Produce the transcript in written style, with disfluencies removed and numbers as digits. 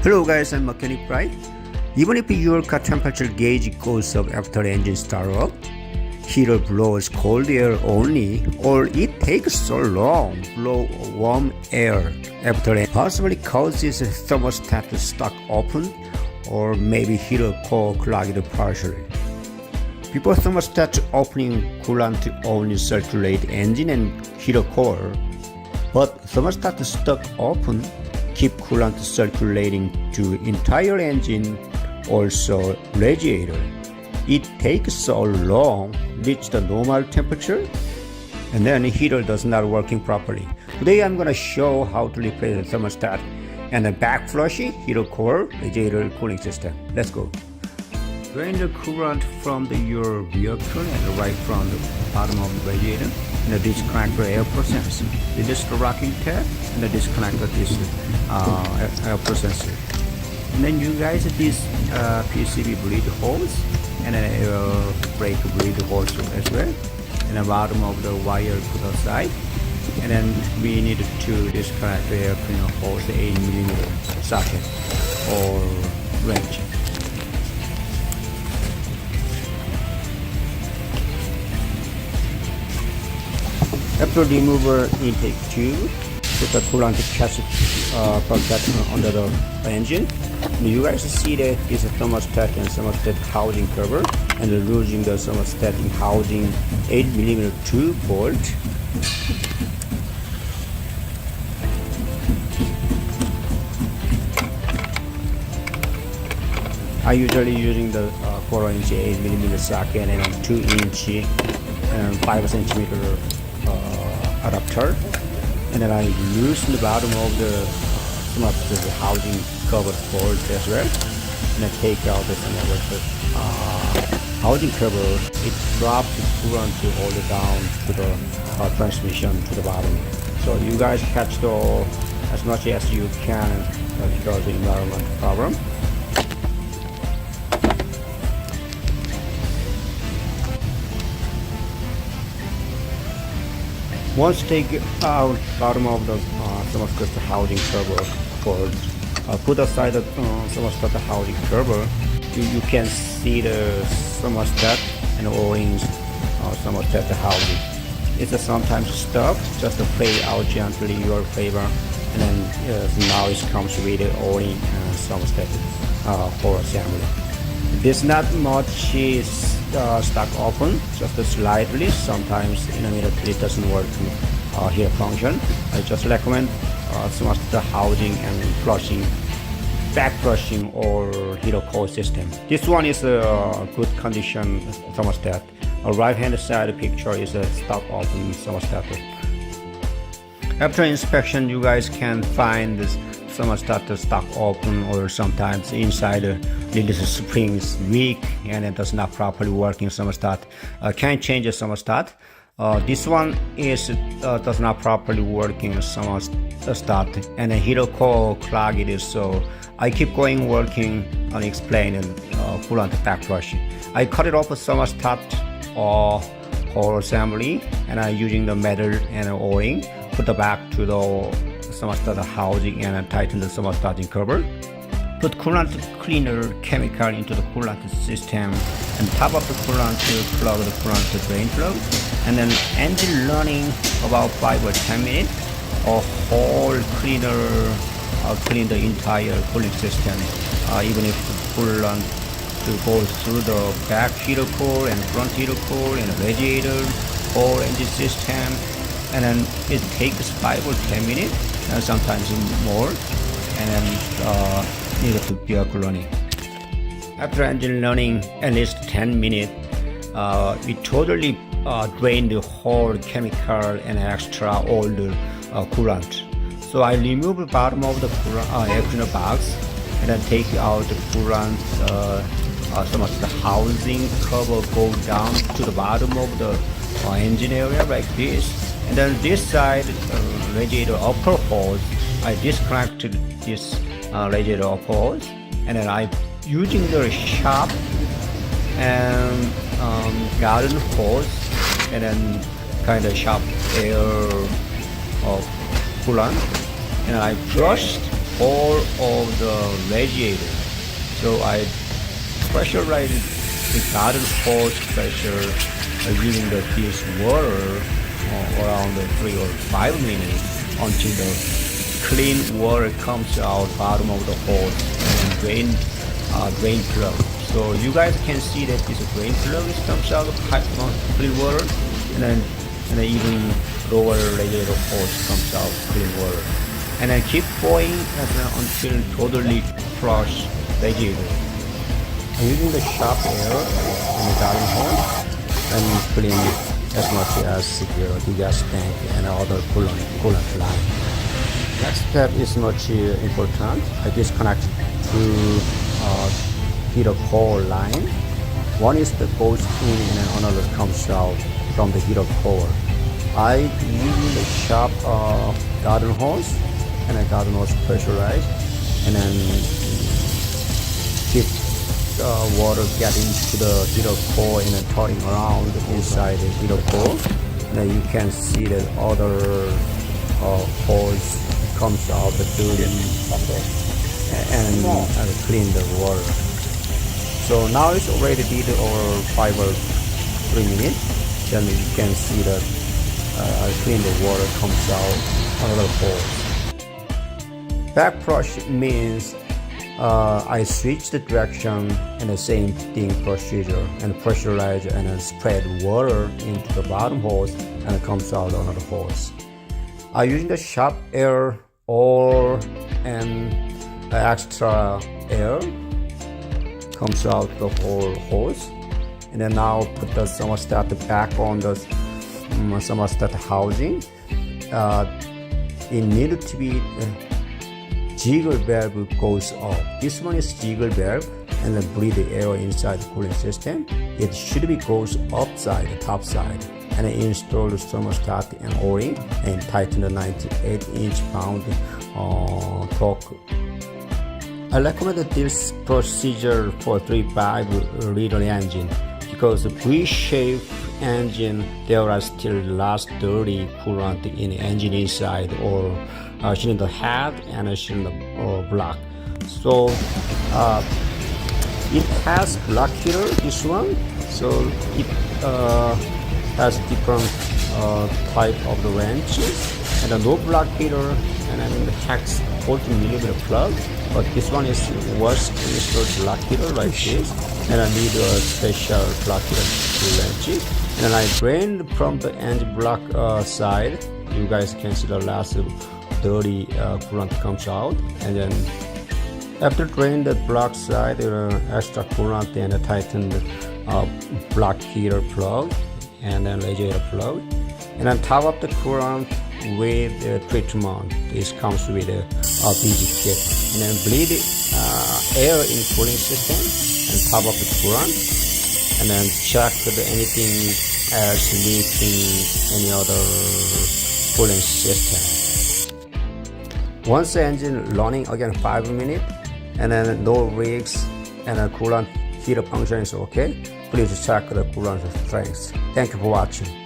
Hello guys, I'm Mechanic Pride. Even if your car temperature gauge goes up after engine start up, heater blows cold air only, or it takes so long to blow warm air after it possibly causes thermostat to stuck open, or maybe heater core clogged partially. Before thermostat opening, coolant only circulate engine and heater core, but thermostat stuck open, keep coolant circulating to entire engine, also radiator. It takes so long reach the normal temperature, and then the heater does not working properly. Today I'm gonna show how to replace the thermostat and the back flushy heater core radiator cooling system. Let's go. Drain the coolant from your vehicle and right from the bottom of the radiator, and disconnect the air process. This is the rocking tab, and disconnect this air processor. And then you guys this PCB bleed holes and an air brake bleed holes as well, and the bottom of the wire to the side. And then we need to disconnect the air cleaner hose, the 8mm socket or wrench. After remover intake tube, put the coolant cassette protector under the engine. You guys see that is a thermostat and thermostat housing cover, and losing the thermostat housing 8mm tube bolt. I usually using the 4-inch 8mm socket and 2-inch and 5cm adapter, and then I loosen the bottom of the housing cover bolt as well, and I take out some of the housing cover. It drops the coolant all the down to the transmission to the bottom. So you guys catch the as much as you can because the environment problem. Once take out bottom of the thermostat housing cover board, put aside the thermostat housing cover, you can see the thermostat and O-rings thermostat housing. It's sometimes stuck, just play out gently your favor, and then now it comes with the O-ring thermostat for assembly. There's not much is stuck open, just slightly. Sometimes in a minute it doesn't work here function. I just recommend thermostat housing and flushing, back flushing or heater core system. This one is a good condition thermostat. Right hand side picture is a stuck open thermostat. After inspection, you guys can find this thermostat stuck open, or sometimes inside the springs weak and it does not properly working thermostat. Can change the thermostat. This one is does not properly working thermostat, and the heater core clogged it, so I keep going working and explaining coolant back flushing. I cut it off a thermostat or core assembly, and I using the metal and O-ring, put the back to the thermostat housing and tighten the thermostat cover. Put coolant cleaner chemical into the coolant system, and top of the coolant plug the coolant drain plug, and then engine running about 5 or 10 minutes. A whole cleaner clean the entire cooling system, even if the coolant goes through the back heater core and front heater core and radiator or engine system, and then it takes 5 or 10 minutes, and sometimes more, and then needed to be running. After engine running at least 10 minutes, we totally drain the whole chemical and extra all the coolant. So I remove the bottom of the air cleaner box, and then take out the coolant, some of the housing cover go down to the bottom of the engine area like this, and then this side radiator upper hose, I disconnected this radiator upper hose, and then I using the sharp and garden hose, and then kind of sharp air of coolant, and I brushed whole of the radiator. So I pressurized the garden hose pressure using the dish water around 3 or 5 minutes until the clean water comes out bottom of the hose and drain plug. So you guys can see that this drain plug comes out of clean water, and then even lower radiator hose comes out clean water, and then keep going until totally flush radiator. I'm using the sharp air and the garden hose and clean as much as the gas tank and other coolant line. Next step is much important. I disconnect two heatercore line. One is that goes in and another comes out from the heatercore. I use the sharp garden hose and a garden hose pressurized, and then keep water getting to the heatercore and then turning around inside the heatercore. And then you can see that other hose comes out the dirty and clean the water. So now it's already did over 5 or 3 minutes. Then you can see that clean the water comes out another hose. Back flush means I switch the direction and the same thing procedure and pressurize and then spread water into the bottom hose and it comes out another hose. Using the sharp air or an extra air comes out the whole hose, and then now put the thermostat back on the thermostat housing. It needed to be jiggle valve goes up. This one is jiggle valve and then breathe the air inside the cooling system. It should be goes upside, the top side, and then install the thermostat and O-ring and tighten the 98-inch pound torque. I recommend this procedure for 3.5 liter engine because the V-shaped engine there are still less dirty coolant in the engine inside or cylinder head and a cylinder block. So it has block heater, this one, so it has different type of the wrenches, and a no block heater and then the hex 14mm plug, but this one is was installed block heater like this, and I need a special block heater wrench. And then I drain from the engine block side. You guys can see the last dirty coolant comes out, and then after drain the block side, extra coolant and tighten the block heater plug and then radiator plug, and on top of the coolant with treatment. This comes with a BG kit, and then bleed air in cooling system and top of the coolant, and then check whether anything else leaking any other cooling system. Once the engine running again 5 minutes, and then no leaks and the coolant heater function is okay, please check the coolant strength. Thank you for watching.